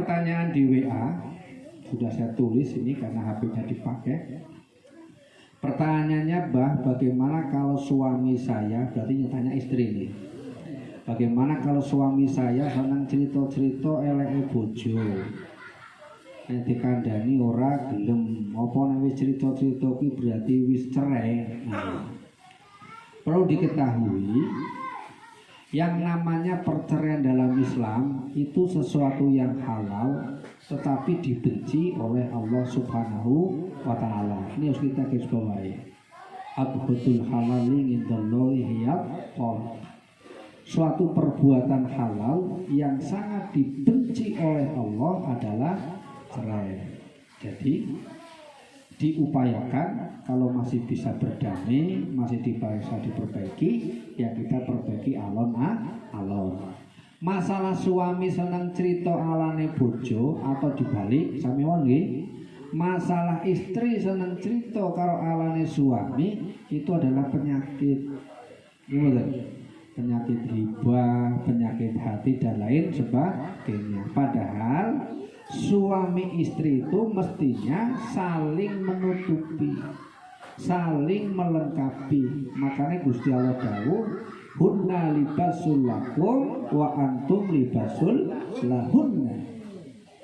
pertanyaan di WA, sudah saya tulis ini karena HP-nya dipakai. Pertanyaannya, Mbah, bagaimana kalau suami saya, berarti tanya istri ini, bagaimana kalau suami saya senang cerita-cerita eleke bojo, nek dikandani ora gelem, apa nek wis cerita-cerita ki berarti wis cerai. Nah, perlu diketahui, yang namanya perceraian dalam Islam itu sesuatu yang halal tetapi dibenci oleh Allah Subhanahu wa ta'ala. Ini harus kita garis bawahi. Abghadul halali indallahi hiyat talaq. Suatu perbuatan halal yang sangat dibenci oleh Allah adalah cerai. Jadi diupayakan kalau masih bisa berdamai, masih bisa diperbaiki, ya kita perbaiki alon-alon. Masalah suami senang cerita alane bojo atau dibalik, sami wonge. Masalah istri senang cerita karo alane suami itu adalah penyakit. Gimana? Penyakit hibah, penyakit hati dan lain sebagainya. Padahal suami istri itu mestinya saling menutupi, saling melengkapi. Makanya Gusti Allah dawuh, hunna libasul lakum wa antum libasul lahunna.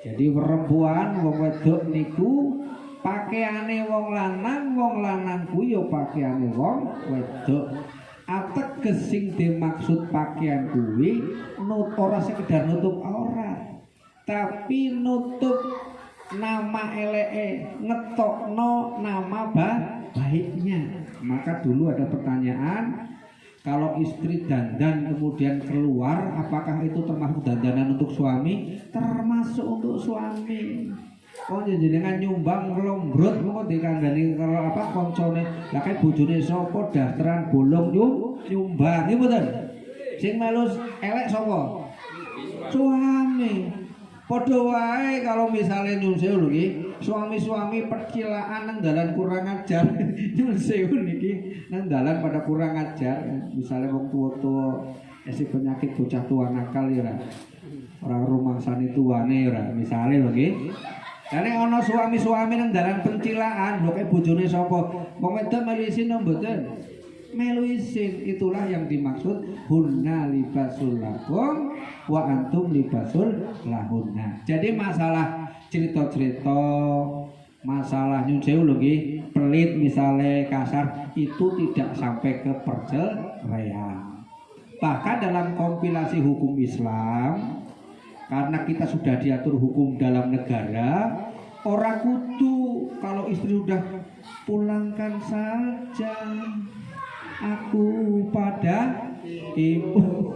Jadi perempuan wong wedok niku pakaiane wong lanang ku ya pakaiane wong wedok. Ateges sing dimaksud pakaian kuwi ora sekedar nutup aurat, tapi nutup nama eleke, ngetokno nama baiknya. Maka dulu ada pertanyaan, kalau istri dandan kemudian keluar, apakah itu termasuk dandanan untuk suami? Termasuk untuk suami. Oh jenengan nyumbang nglombrot kok dikandani karo apa koncone. Lah kae bojone sapa daftaran bolong nyumbang. Nggih mboten? Sing melu elek sapa? Suami. Padha wae kalau misalnya nyun sewu lho nggih, suami-suami percilaan nang dalan kurang ajar. Nyun sewu niki nang dalan pada kurang ajar. Misalnya wong tuwa-tuwa isi penyakit bocah tua nakal ya ora. Ora rumangsani tuane ora. Misale lho nggih. Karena ono suami-suami nang dalan pencilaan, lho kae bojone sapa? Wong wedok melu isin mboten? Melu isin, itulah yang dimaksud hunna libasul lakum wa antum libasul lahunna. Jadi masalah cerita-cerita, masalah nyun sewu lho nggih, pelit misale kasar itu tidak sampai ke perceraian. Bahkan dalam kompilasi hukum Islam, karena kita sudah diatur hukum dalam negara, orang kudu kalau istri sudah pulangkan saja aku pada ibu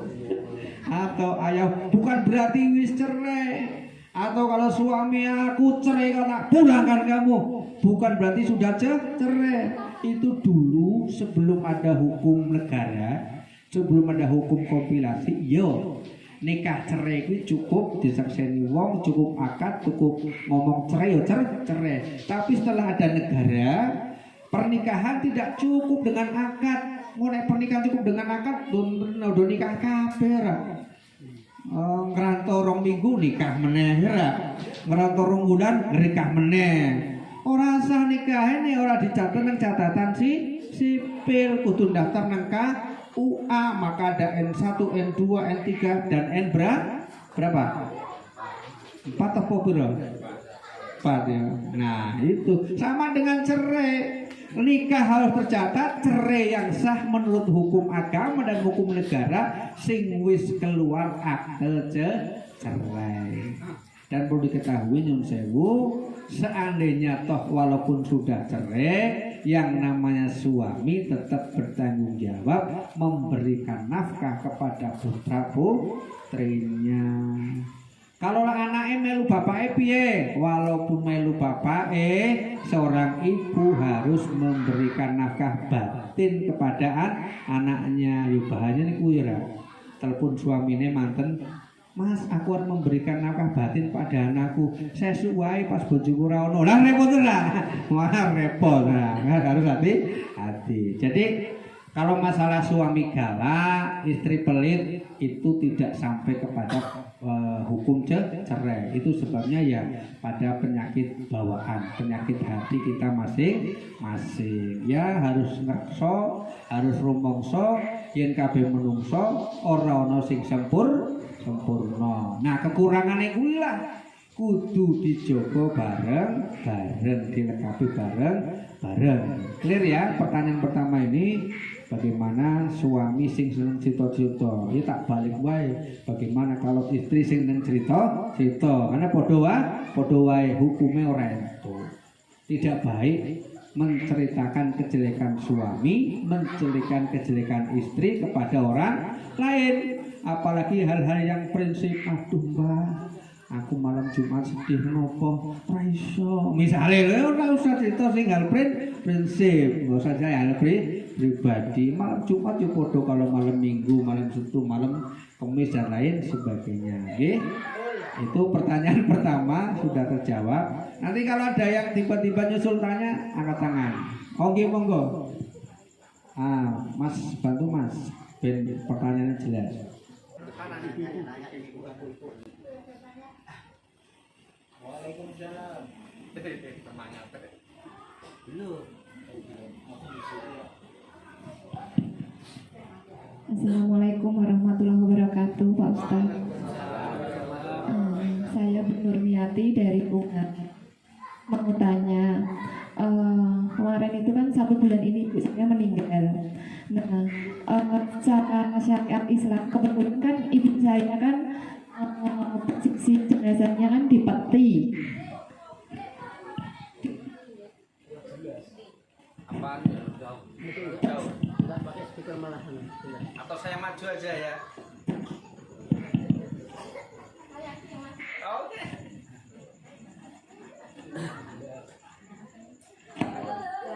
atau ayah, bukan berarti wis cerai. Atau kalau suami aku cerai karena pulangkan kamu, bukan berarti sudah cerai. Itu dulu sebelum ada hukum negara, sebelum ada hukum kompilasi, yo nikah cerai itu cukup disakseni wong, cukup akad, cukup ngomong cerai ya cerai. Tapi setelah ada negara, pernikahan tidak cukup dengan akad. Mulai pernikahan cukup dengan akad, do nikah kabeh ra. Ngrantau rong minggu nikah meneh ra. Ngrantau rong bulan nikah meneh. Ora sah nikah ini ora dicatat nang catatan sipil, kudu daftar nang UA, maka ada N1, N2, N3 dan N berapa? 4 atau berapa? 4 ya. Nah itu sama dengan cerai. Nikah harus tercatat, cerai yang sah menurut hukum agama dan hukum negara sing wis keluar akte cerai. Dan perlu diketahui nyun sewu, seandainya toh walaupun sudah cerai, yang namanya suami tetap bertanggung jawab memberikan nafkah kepada putra putrinya. Kalau anaknya melu bapaknya piye? Walaupun melu bapaknya, seorang ibu harus memberikan nafkah batin kepada anaknya. Yuk bahannya nih kuira. Telepon suaminya manten, Mas, aku harus memberikan nafkah batin pada anakku. Saya suai pas bojoku ra ono. Lah repot lah. Wah repot lah. Harus hati-hati. Jadi Kalau masalah suami galak, istri pelit itu tidak sampai kepada hukum cerai. Itu sebabnya ya pada penyakit bawaan, penyakit hati kita masing-masing. Ya harus ngerso, harus rumongso, yen kabeh menungso ora ana sing sempurna. Nah, kekurangane kuwi lah kudu dijogo bareng-bareng, dilengkapi bareng-bareng. Clear ya? Pertanyaan pertama ini bagaimana suami sing seneng cerita-cerita? Ya tak balik wae. Bagaimana kalau istri sing seneng cerita-cerita? Karena padha wae hukume ora entuk. Tidak baik menceritakan kejelekan suami, menceritakan kejelekan istri kepada orang lain. Apalagi hal-hal yang prinsip, aduh mbak, aku malam Jumat sedih nopo raiso. Misalnya ora usah cerita sing hal prinsip, enggak usah saya hal pribadi. Malam Jumat yo padha kalau malam Minggu, malam Sabtu, malam Kamis dan lain sebagainya. Nggih. Itu pertanyaan pertama sudah terjawab. Nanti kalau ada yang tiba-tiba nyusul tanya, angkat tangan. Oke, monggo. Mas bantu Mas, ben pertanyaannya jelas. Waalaikumsalam. Assalamualaikum warahmatullahi wabarakatuh, Pak Ustaz. Saya Bu Nurmiati dari Bunga. Mau tanya, kemarin itu kan 1 bulan ini ibu saya meninggal. Nah, secara syariat Islam kebetulan kan ibu saya kan posisi jenazahnya kan di peti. Atau saya maju aja ya. Oke.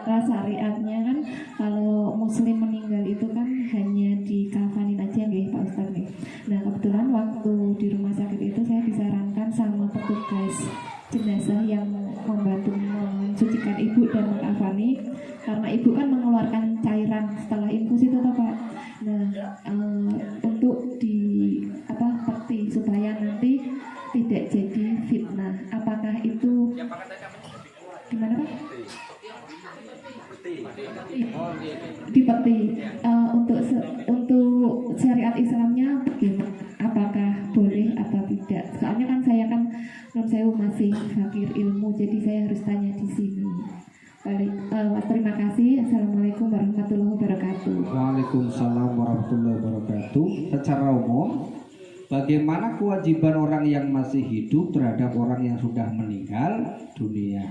Cara syariatnya kan kalau muslim meninggal itu kan hanya dikafanin aja nggih Pak Ustaz nih. Nah, kebetulan waktu di rumah sakit itu saya disarankan sama petugas jenazah yang membantu mensucikan ibu dan mengkafani, karena ibu kan mengeluarkan cairan setelah infus itu toh Pak. Nah, untuk di peti supaya nanti tidak jadi fitnah. Apakah itu gimana Pak? Di peti. Untuk syariat Islamnya bagaimana? Apakah boleh atau tidak? Soalnya kan saya masih fakir ilmu, jadi saya harus tanya di sini. Baik, terima kasih. Assalamualaikum warahmatullahi wabarakatuh. Waalaikumsalam warahmatullahi wabarakatuh. Secara umum, bagaimana kewajiban orang yang masih hidup terhadap orang yang sudah meninggal dunia?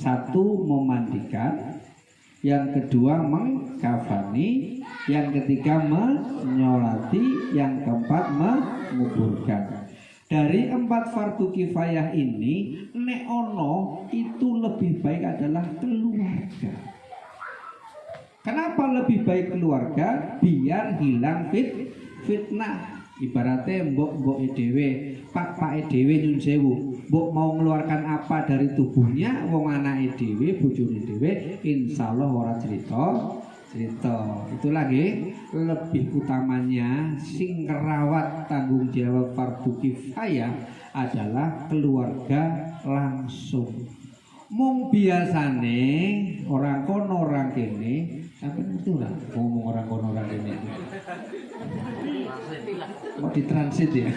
1, memandikan. Yang kedua, mengkafani. Yang ketiga, menyolati. Yang keempat, menguburkan. Dari 4 fardu kifayah ini, nek ono itu lebih baik adalah keluarga. Kenapa lebih baik keluarga? Biar hilang fitnah. Ibaratnya mbok dhewe, pak dhewe nyun sewu, mbok mau mengeluarkan apa dari tubuhnya, wong anake dhewe, bojone dhewe, insyaallah ora cerita. Itu lagi lebih utamanya sing ngerawat tanggung jawab fardu kifayah adalah keluarga langsung. Mung biasane orang kono orang kene, sampeyan ngerti ora ngomong orang kono orang kene? Mau ditransit ya.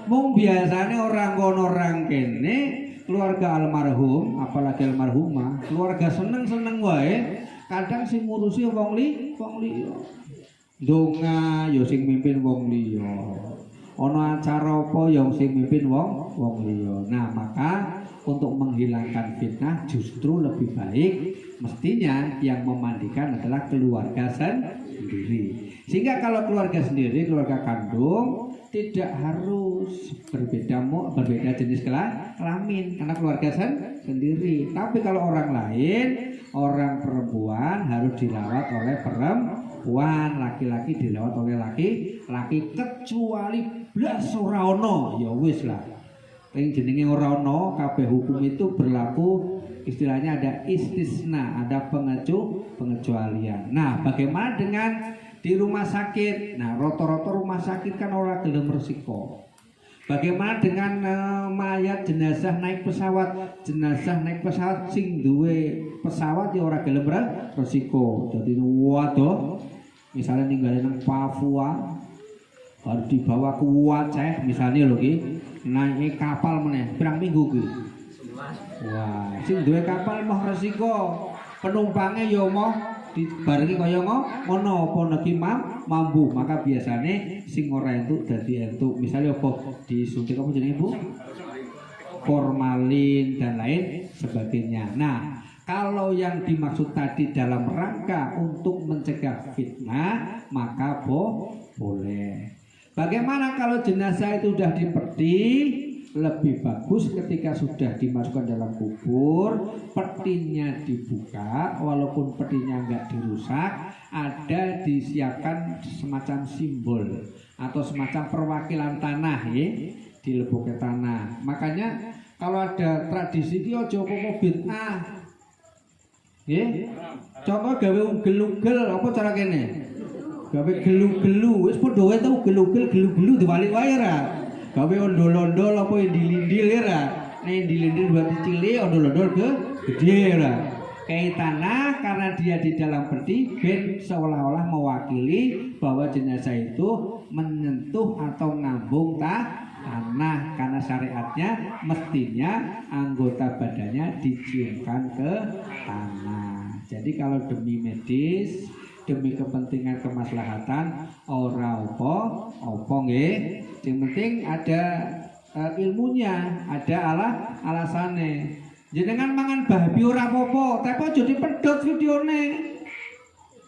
Mung biasane orang kono orang kene, keluarga almarhum, apalagi almarhumah, keluarga seneng-seneng wae. Kadang sing ngurusi wong liya. Donga ya sing mimpin wong liya. Ana acara apa ya sing mimpin wong liya. Nah, maka untuk menghilangkan fitnah justru lebih baik mestinya yang memandikan adalah keluarga sendiri. Sehingga kalau keluarga sendiri, keluarga kandung tidak harus berbeda jenis kelamin karena keluarga sendiri. Tapi kalau orang lain, orang perempuan harus dirawat oleh perempuan, laki-laki dirawat oleh laki-laki, kecuali blas ora ono ya wis lah. Ing jenenge ora ono, kabeh hukum itu berlaku Istilahnya ada istisna, ada pengecualian. Nah, bagaimana dengan di rumah sakit? Nah, rata-rata rumah sakit kan ora gelem resiko. Bagaimana dengan mayat jenazah naik pesawat? Jenazah naik pesawat sing duwe pesawat ya ora gelem resiko. Dadi waduh, misalnya ninggalin nang Papua, harus dibawa ke Aceh misalnya lho ki, naik kapal meneh pirang minggu ki. Wah, sing duwe kapal mah resiko. Penumpangnya ya mau dibarengi kaya ngono apa neki mampu. Maka biasane sing ora entuk dadi entuk. Misalnya apa disuntik apa jenenge Bu? Formalin dan lain sebagainya. Nah, kalau yang dimaksud tadi dalam rangka untuk mencegah fitnah, maka boleh. Bagaimana kalau jenazah itu sudah dipeti? Lebih bagus ketika sudah dimasukkan dalam kubur, petinya dibuka, walaupun petinya enggak dirusak, ada disiapkan semacam simbol atau semacam perwakilan tanah ya, dileboknya tanah. Makanya kalau ada tradisi dia ojo apa bid'ah. Nggih. Contoh gawe ugel-ugel apa cara kene? Gawe gelu-gelu, wis padha wae ta ugel-ugel gelu-gelu diwalik wae ra. Gawe ondol-ondol apa indil-indil ya. Nek indil-indil berarti cilik, ondol-ondol gede ya. Kayak tanah karena dia di dalam peti ben seolah-olah mewakili bahwa jenazah itu menyentuh atau ngambung tanah karena syariatnya mestinya anggota badannya diciumkan ke tanah. Jadi kalau demi medis, demi kepentingan kemaslahatan ora apa nggih. Yang penting ada ilmunya, ada alasannya. Jenengan mangan babi ora apa-apa, tapi aja dipedhot videone.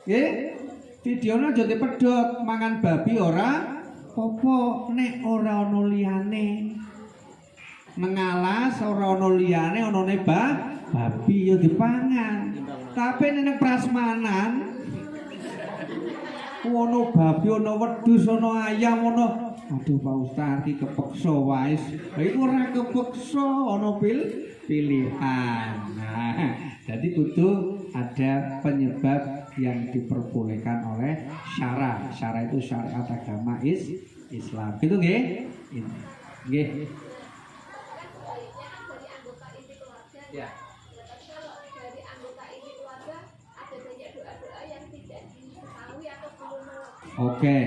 Nggih? Videone aja dipedhot, mangan babi ora apa nek ora ana liyane. Mengalas ora ana liyane, anane babi ya dipangan. Tapi nek prasmanan ono babi, ono wedhus, ono ayam, ono aduh Pak Ustaz iki kepeksa wae. Lah iku ora kepeksa, ono pilihan. Nah, jadi kudu ada penyebab yang diperbolehkan oleh syara. Syara itu syariat agama Islam. Gitu nggih? Nggih. Ya. Oke.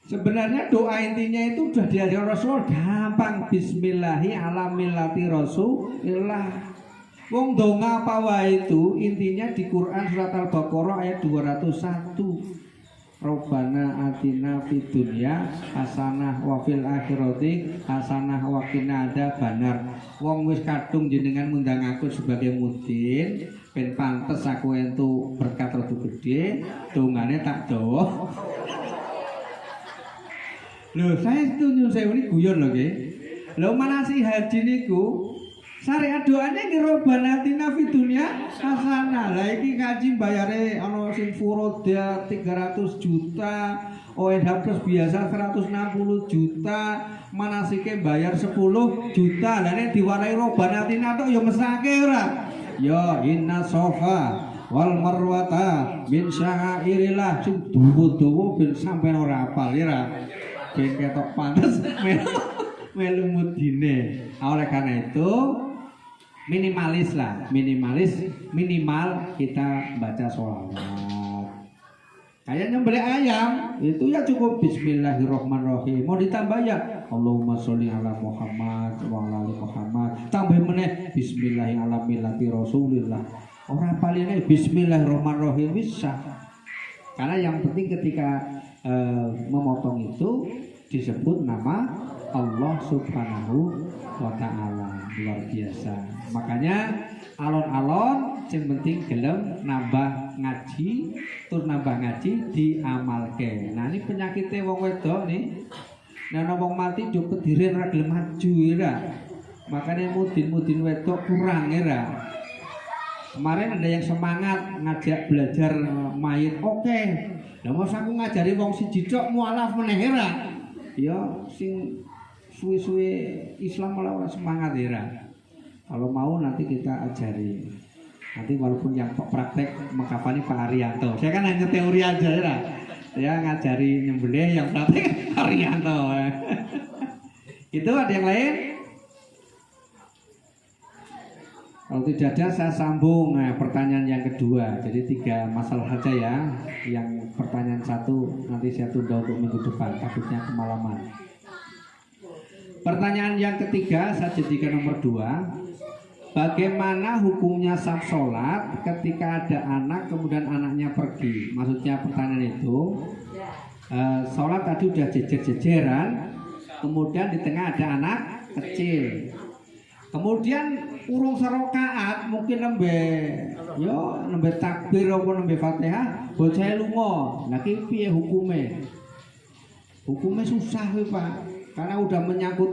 Sebenarnya doa intinya itu sudah diajarkan Rasul, gampang. Bismillahi ala millati Rasulillah. Wong donga apa wae itu intinya di Quran surat Al-Baqarah ayat 201. Rabbana atina fid dunya hasanah wa fil akhirati hasanah wa qina adzabannar. Wong wis kadung jenengan ngundang aku sebagai mudin, ben pantes aku entuk berkat rada gede, dongane tak dawa. Loh, saya setuju saya ini guyon loh nggih. Lho manasi haji niku syariat doanya nggih Rabbana atina fid dunya hasanah. Lah iki ngaji bayare ana sing furoda 300 juta, ONH plus biasa 160 juta, manasike bayar 10 juta. Lah nek diwarai Rabbana atina tok ya mesake ora? Ya inna sofa wal marwata min sya'airillah. Sing dawa-dawa ben sampean ora hafal ya. Ben ketok panas melu mudine. Oleh karena itu minimalis lah, minimal kita baca sholawat. Kayak nyembelih ayam itu ya cukup Bismillahirrahmanirrahim. Mau ditambah ya Allahumma sholli ala Muhammad wa ala ali Muhammad. Tambah meneh Bismillahirrahmanirrahim Rasulillah. Ora paline Bismillahirrahmanirrahim bisa. Karena yang penting ketika memotong itu disebut nama Allah Subhanahu wa Ta'ala. Luar biasa. Makanya alon-alon yang penting gelem nambah ngaji, tur nambah ngaji diamalke. Nah ini penyakitnya wong wedok nih. Nah wong mati do pediren ra gelem maju ya. Makanya mudin-mudin wedok kurang ya. Kemarin ada yang semangat ngajak belajar mayit, oke. Lah masa aku ngajari wong siji tok mualaf meneh ra. Ya sing suwe-suwe Islam malah ora semangat ya. Kalau mau nanti kita ajari. Nanti walaupun yang praktek mengkafani Pak Arianto. Saya kan hanya teori aja ya. Saya ngajari nyembelih, yang praktek Pak Arianto. Itu ada yang lain? Kalau tidak ada saya sambung pertanyaan yang kedua. Jadi 3 masalah saja ya. Yang pertanyaan 1 nanti saya tunda untuk minggu depan, takutnya kemalaman. Pertanyaan yang ketiga saya jadikan nomor 2. Bagaimana hukumnya sah sholat ketika ada anak kemudian anaknya pergi? Maksudnya pertanyaan itu sholat tadi udah jejer-jejeran, kemudian di tengah ada anak kecil. Kemudian urung serokaat mungkin nembe takbir apa nembe Fatihah, bocah lunga. Lah ki piye hukume? Hukume susah Pak. Karena udah menyangkut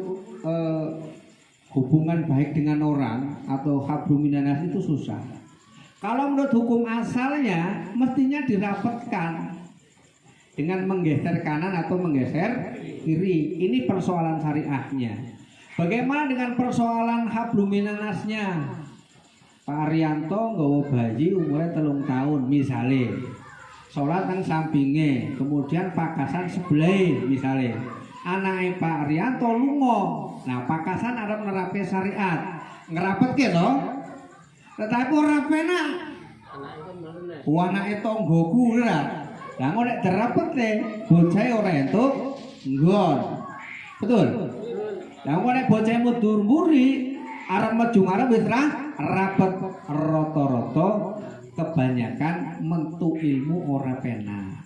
hubungan baik dengan orang atau hablum minanas itu susah. Kalau menurut hukum asalnya mestinya dirapatkan dengan menggeser kanan atau menggeser kiri. Ini persoalan syariahnya. Bagaimana dengan persoalan hablum minanasnya? Pak Arianto nggawa bayi umurnya 3 tahun misalnya, sholat nang sampinge, kemudian pakasan sebelah misalnya. Anaknya Pak Arianto lunga. Nah, pakasan arep nerapi syariat. Ngerapetke to. Tetapi ora penak. Anake tanggoku ora. Lah ngono nek dirapetke, bocahe ora entuk nggon. Betul? Lah ngono nek bocahe mundur mburi, arep meju ngarep wis rapet rata-rata kebanyakan mentu ilmu ora penak.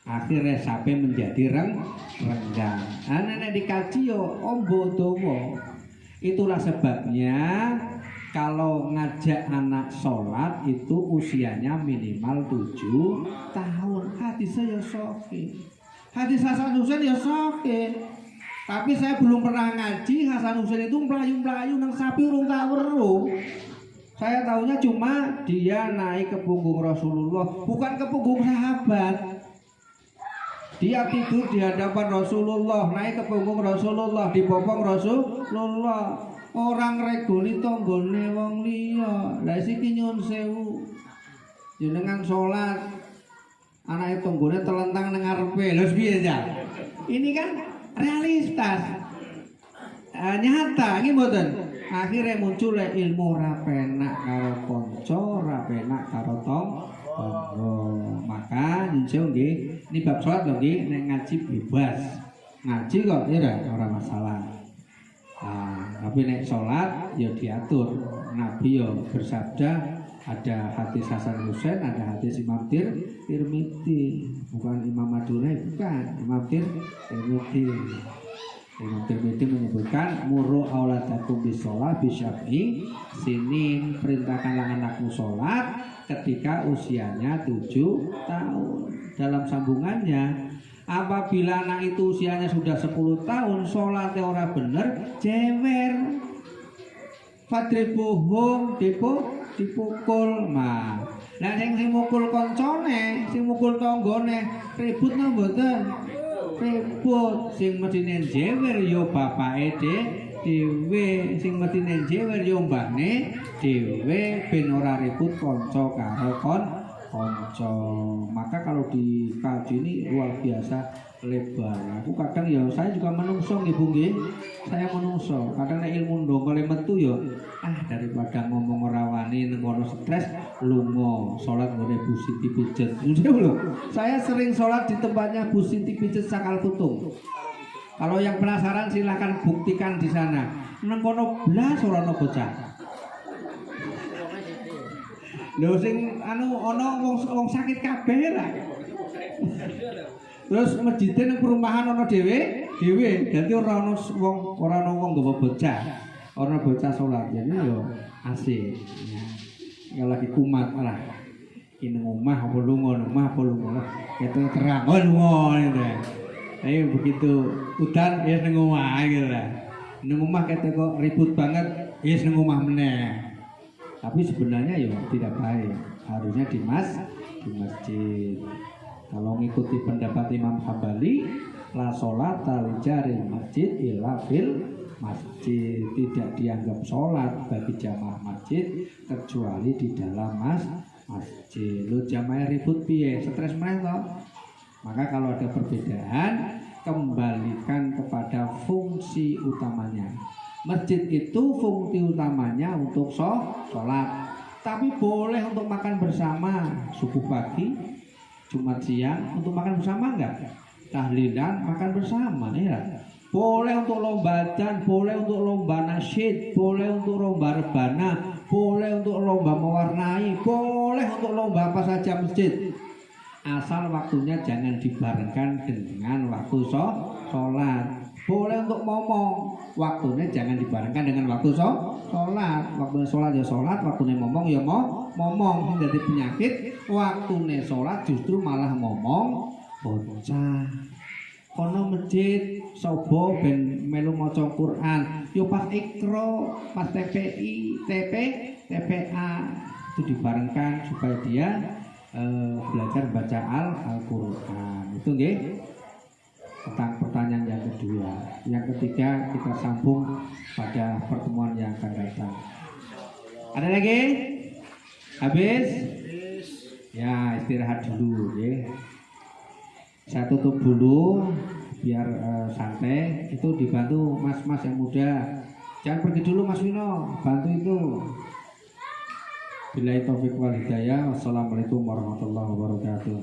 Akhirnya sampai menjadi renggang. Anak-anak dikaji yo ombo dowo. Itulah sebabnya kalau ngajak anak sholat itu usianya minimal 7 tahun. Hadis saya soke. Hadis Hasan Husain ya soke. Tapi saya belum pernah ngaji Hasan Husain itu melayu-melayu nang sapi urung weruh. Saya tahunya cuma dia naik ke punggung Rasulullah, bukan ke punggung sahabat. Dia tidur di hadapan Rasulullah, naik ke punggung Rasulullah, dibopong Rasulullah. Orang regoli tonggone wong liya. Lah iki nyun sewu. Jenengan salat, anake tonggone telentang nang ngarepe. Lha piye ya? Ini kan realitas. Nyata iki mboten. Akhirnya muncul ilmu ora penak karo kanca, ora penak karo tangga. Maka nyusul nggih, ini bab salat lho nggih, nek ngaji bebas. Ngaji kok ya ora masalah. Tapi nek salat ya diatur. Nabi ya bersabda ada hadis Hasan Husain, ada hadis Imam Tirmidzi, bukan Imam Madunai, bukan Imam Tirmidzi. Imam Tirmidzi menyebutkan muru auladakum bisolah bisyaf'i sinin, perintahkanlah anakmu sholat ketika usianya 7 tahun. Dalam sambungannya, apabila anak itu usianya sudah 10 tahun sholatnya ora bener, jewer fadribuhum dipukul. Nah sing mukul koncone, sing mukul tanggane ribut nang mboten? Ribut. Sing medine jewer yo bapake dhewe, sing medine jewer yo mbahne dhewe ben ora ribut kanca karo kanca. Maka kalau di kaji ini luar biasa lebar. Aku kadang ya saya juga menungso nggih Bu nggih. Saya menungso. Kadang nek ilmu ndonga le metu ya daripada ngomong ora wani ngono stres lunga salat ngene Bu Siti pijet. Saya sering salat di tempatnya Bu Siti pijet Sakal Tutung. Kalau yang penasaran silahkan buktikan di sana. Nang kono blas ora ono bocah. Lho sing ana wong sakit kabeh lah. Terus masjid nang perumahan ana dhewe, dadi ora ana wong nggawa bocah. Ora bocah salat jadi yo asik. Ya lagi kumat lah. Ki nang omah apa lunga, Ketu terang lunga gitu. Tapi begitu udan ya nang omah gitu lah. Nang omah ketu kok ribut banget, ya nang omah meneh. Tapi sebenarnya ya tidak baik. Harusnya di masjid. Kalau mengikuti pendapat Imam Hambali, la sholata li jaril masjid illa fil masjid, tidak dianggap sholat bagi jamaah masjid kecuali di dalam masjid. Lu jamaah ribut piye, stres mereka. Maka kalau ada perbedaan, kembalikan kepada fungsi utamanya. Masjid itu fungsi utamanya untuk sholat, tapi boleh untuk makan bersama subuh pagi, Jumat siang, untuk makan bersama enggak? Tahlilan makan bersama ya. Boleh untuk lomba dan boleh untuk lomba nasyid, boleh untuk lomba rebana, boleh untuk lomba mewarnai, boleh untuk lomba apa saja masjid. Asal waktunya jangan dibarengkan dengan waktu sholat. Boleh untuk ngomong, waktunya jangan dibarengkan dengan waktu sholat. Waktunya sholat ya sholat, waktunya ngomong ya ngomong. Jadi penyakit, waktunya sholat justru malah ngomong bocah. Kono masjid sobo ben melu maca Quran, yo pas ikro, pas TPI, TPA itu dibarengkan supaya dia belajar baca Al-Quran. Itu nggih. Tentang pertanyaan yang kedua. Yang ketiga kita sambung pada pertemuan yang akan datang. Ada lagi? Habis? Ya, istirahat dulu ya. Saya tutup dulu biar santai. Itu dibantu mas-mas yang muda. Jangan pergi dulu Mas Wino, bantu itu. Billahi taufiq wal hidayah. Wassalamualaikum warahmatullahi wabarakatuh.